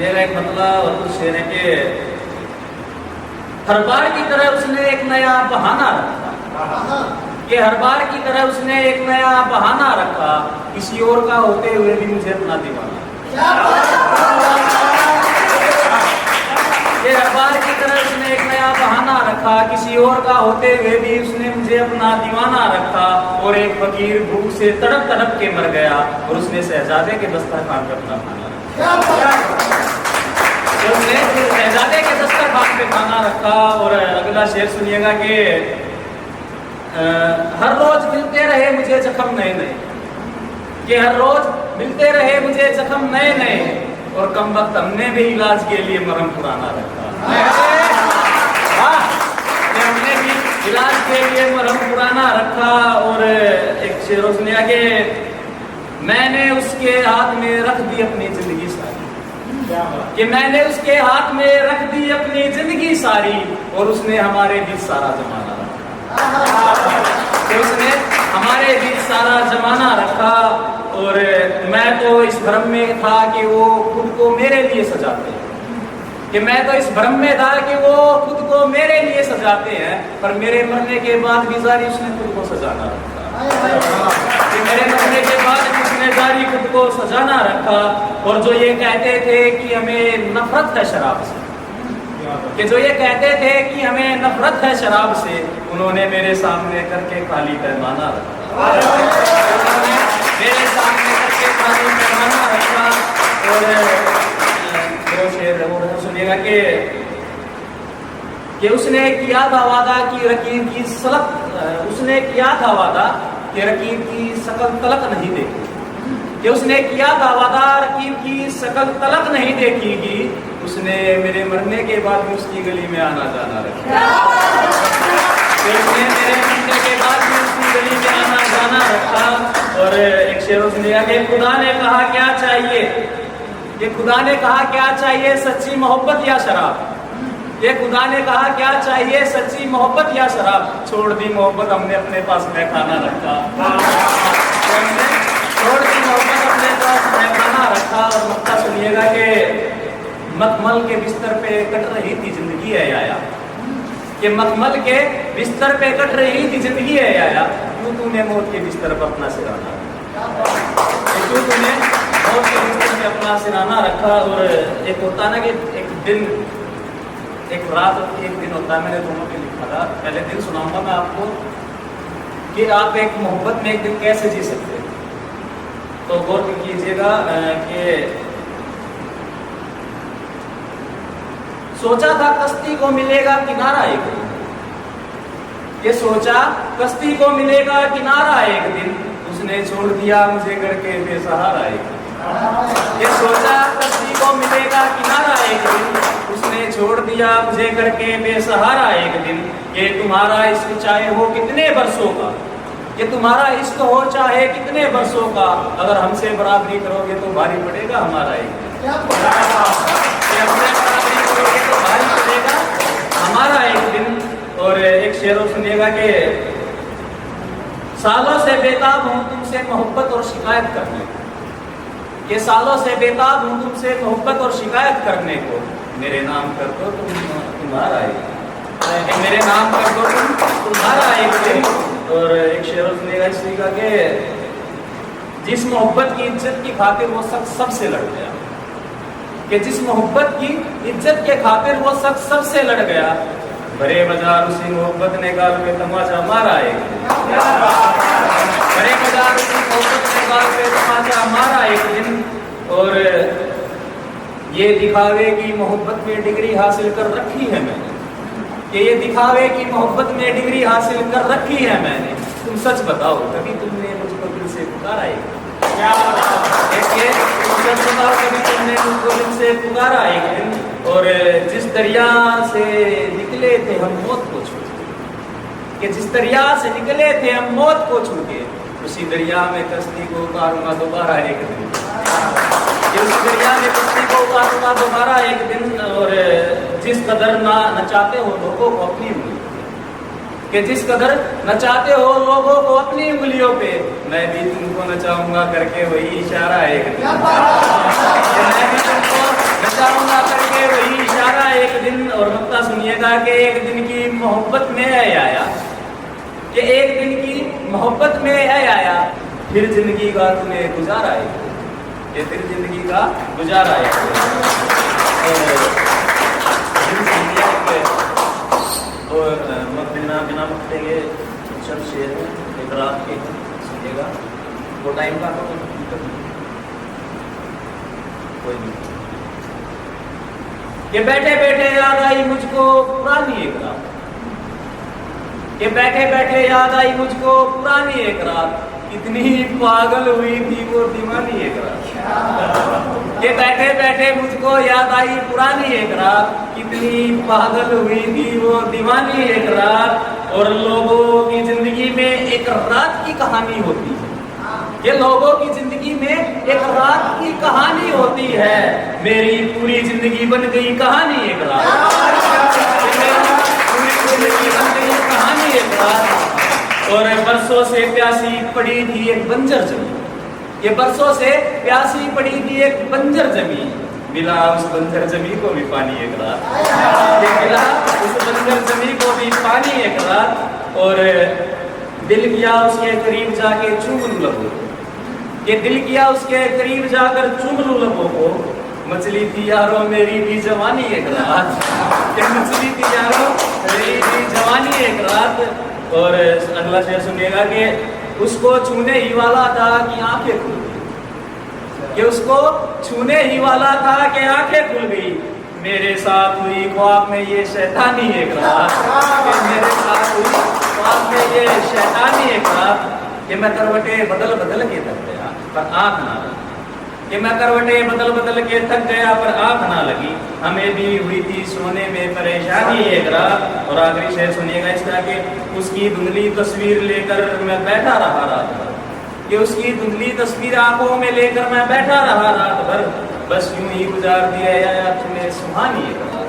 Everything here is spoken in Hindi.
मेरा एक मतलब और कुछ शेर है कि हर बार की तरह उसने एक नया बहाना रखा, कि हर बार की तरह उसने एक नया बहाना रखा, किसी और का होते हुए भी मुझे अपना दीवाना। ये हर बार की तरह उसने एक नया बहाना रखा, किसी और का होते हुए भी उसने मुझे अपना दीवाना रखा। और एक फकीर भूख से तड़प तड़प के मर गया और उसने शहजादे के दस्तरखान पे अपना खाना रखा। उसने शहजादे के दस्तरखान पे खाना रखा। और अगला शेर सुनिएगा कि हर रोज मिलते रहे मुझे जख्म नए नए, कि हर रोज मिलते रहे मुझे जख्म नए नए, और कम वक्त हमने भी इलाज के लिए मरहम पुराना रखा। हमने भी इलाज के लिए मरहम पुराना रखा। और एक शेर सुनिया कि मैंने उसके हाथ में रख दी अपनी जिंदगी सारी, कि मैंने उसके हाथ में रख दी अपनी जिंदगी सारी, और उसने हमारे बीच सारा जमाना रखा, कि उसने हमारे बीच सारा जमाना रखा। और मैं तो इस भ्रम में था कि वो खुद को मेरे लिए सजाते हैं, कि मैं तो इस भ्रम में था कि वो खुद को मेरे लिए सजाते हैं, पर मेरे मरने के बाद भी जारी उसने खुद को सजाना रखा, कि मेरे मरने के बाद उसने जारी खुद को सजाना रखा। और जो ये कहते थे कि हमें नफरत है शराब से, कि जो ये कहते थे कि हमें नफरत है शराब से, उन्होंने मेरे सामने करके खाली पैमाना रखा, उन्होंने मेरे सामने करके खाली पैमाना रखा। और दो शेर और सुनिएगा कि उसने किया था वादा कि रकीब की सलक, उसने किया था वादा कि रकीब की शकल तलक नहीं देखी, कि उसने किया था वादा रकीब की शकल तलक नहीं देखेगी, उसने मेरे मरने के बाद भी उसकी गली में आना जाना रखा, कि उसने मेरे मरने के बाद भी उसकी गली में आना जाना रखा। और एक शेर सुनिएगा कि खुदा ने कहा क्या चाहिए, कि खुदा ने कहा क्या चाहिए सच्ची मोहब्बत या शराब, ये खुदा ने कहा क्या चाहिए सच्ची मोहब्बत या शराब, छोड़ दी मोहब्बत हमने अपने पास महखाना रखा, हमने छोड़ दी मोहब्बत अपने पास महखाना रखा। और मक्का सुनिएगा कि मखमल के बिस्तर पे कट रही थी जिंदगी है आया, कि मखमल के बिस्तर पे कट रही थी जिंदगी है आया, क्यों तूने मौत के बिस्तर पर अपना सिराना, क्यों तूने मौत के बिस्तर पे अपना सिराना रखा। और एक होता ना कि एक दिन एक रात और एक दिन होता है, मैंने दोनों पे लिखा था। पहले दिन सुनाऊंगा मैं आपको कि आप एक मोहब्बत में एक दिन कैसे जी सकते हैं, तो गौर कीजिएगा कि सोचा था कश्ती को मिलेगा किनारा एक दिन, ये सोचा कश्ती को मिलेगा किनारा एक दिन, उसने छोड़ दिया मुझे करके बेसहारा एक दिन, ये सोचा कश्ती को मिलेगा किनारा एक दिन, उसने छोड़ दिया मुझे करके बेसहारा एक दिन। ये तुम्हारा इश्क चाहे हो कितने बरसों का, ये तुम्हारा इश्क हो चाहे कितने बरसों का, अगर हमसे बराबरी करोगे तो भारी पड़ेगा हमारा एक दिन, हमसे बराबरी करोगे तो भारी पड़ेगा हमारा एक दिन। और एक शेर सुनिएगा कि सालों से बेताब हूँ तुमसे मोहब्बत और शिकायत करने को, कि सालों से बेताब हूँ तुमसे मोहब्बत और शिकायत करने को, मेरे नाम कर दो तुम्हारा एक, मेरे नाम कर दो तुम्हारा एक दिन। और एक शेर सुनिएगा इसी का कि जिस मोहब्बत की इज्जत की खातिर वो शख्स सबसे लड़ गया, कि जिस मोहब्बत की इज्जत के खातिर वो शख्स सबसे लड़ गया, बड़े बाजार उसी मोहब्बत ने गाल पे तमाचा मारा एक दिन, बड़े बाजार उसी मोहब्बत ने गाल पे तमाचा मारा एक दिन। और ये दिखावे की मोहब्बत में डिग्री हासिल कर रखी है मैंने, कि ये दिखावे की मोहब्बत में डिग्री हासिल कर रखी है मैंने, तुम सच बताओ कभी तुमने मुझको दिल से पुकारा एक, तुम सच बताओ कभी तुमने मुझको दिल से पुकारा एक दिन। और जिस दरिया से निकले थे हम मौत को छू के, कि जिस दरिया से निकले थे हम मौत को छू के, उसी दरिया में कश्ती को उतारूंगा दोबारा एक दिन, उस दरिया में कश्ती को उतारूंगा दोबारा एक दिन। और जिस कदर ना नचाते हो लोगों को अपनी उंगलियों पे, कि जिस कदर नचाते हो लोगों को अपनी उंगलियों पे, मैं भी तुमको नचाऊंगा करके वही इशारा एक दिन, मैं भी तुमको बताऊंगा करके वही इशारा एक दिन, और नुक्ता सुनिएगा कि एक दिन की मोहब्बत में आया, कि एक दिन की मोहब्बत में आया, फिर जिंदगी का तूने गुजारा है, ये फिर जिंदगी का गुजारा है। और बिना मकते चल शेर एक रात के सुनिएगा, वो टाइम का तो कोई नहीं। ये बैठे बैठे याद आई मुझको पुरानी एक रात, ये बैठे बैठे याद आई मुझको पुरानी एक रात, कितनी पागल हुई थी वो दीवानी एक रात। ये बैठे बैठे मुझको याद आई पुरानी एक रात, कितनी पागल हुई थी वो दीवानी एक रात। और लोगों की जिंदगी में एक रात की कहानी होती है, ये लोगों की जिंदगी में एक रात की कहानी होती है। मेरी पूरी जिंदगी बन गई कहानी एक रात, पूरी जिंदगी बन गई कहानी एक रात। और बरसों से प्यासी पड़ी थी एक बंजर जमीन, ये बरसों से प्यासी पड़ी थी एक बंजर जमीन, मिला उस बंजर जमीन को भी पानी एक रात, ये मिला उस बंजर जमीन को भी पानी एक रात। और दिल किया उसके करीब जाके चूम लूं लबों को, ये दिल किया उसके करीब जाकर चूम लूं लबों को, मछली थी यारो मेरी भी जवानी एक रात, ये मछली थी यारो मेरी भी जवानी एक रात। और अगला शेर सुनिएगा कि उसको छूने ही वाला था कि आंखें खुल गई, कि उसको छूने ही वाला था कि आंखें खुल गई, मेरे साथ हुई ख्वाब में ये शैतानी एक रात, कि मेरे साथ हुई ख्वाब में ये शैतानी एक रात। कि मैं करवटे बदल बदल के थक गया पर आंख ना लगी, कि मैं करवटे बदल बदल के थक गया पर आंख ना लगी, हमें भी हुई थी सोने में परेशानी एक रात। और आखिरी शेर सुनिएगा इसका कि उसकी धुंधली तस्वीर लेकर मैं बैठा रहा रात भर, कि उसकी धुंधली तस्वीर आंखों में लेकर मैं बैठा रहा रात भर, बस यूं ही गुजार दिया या तुम्हें सुहानी एक रात।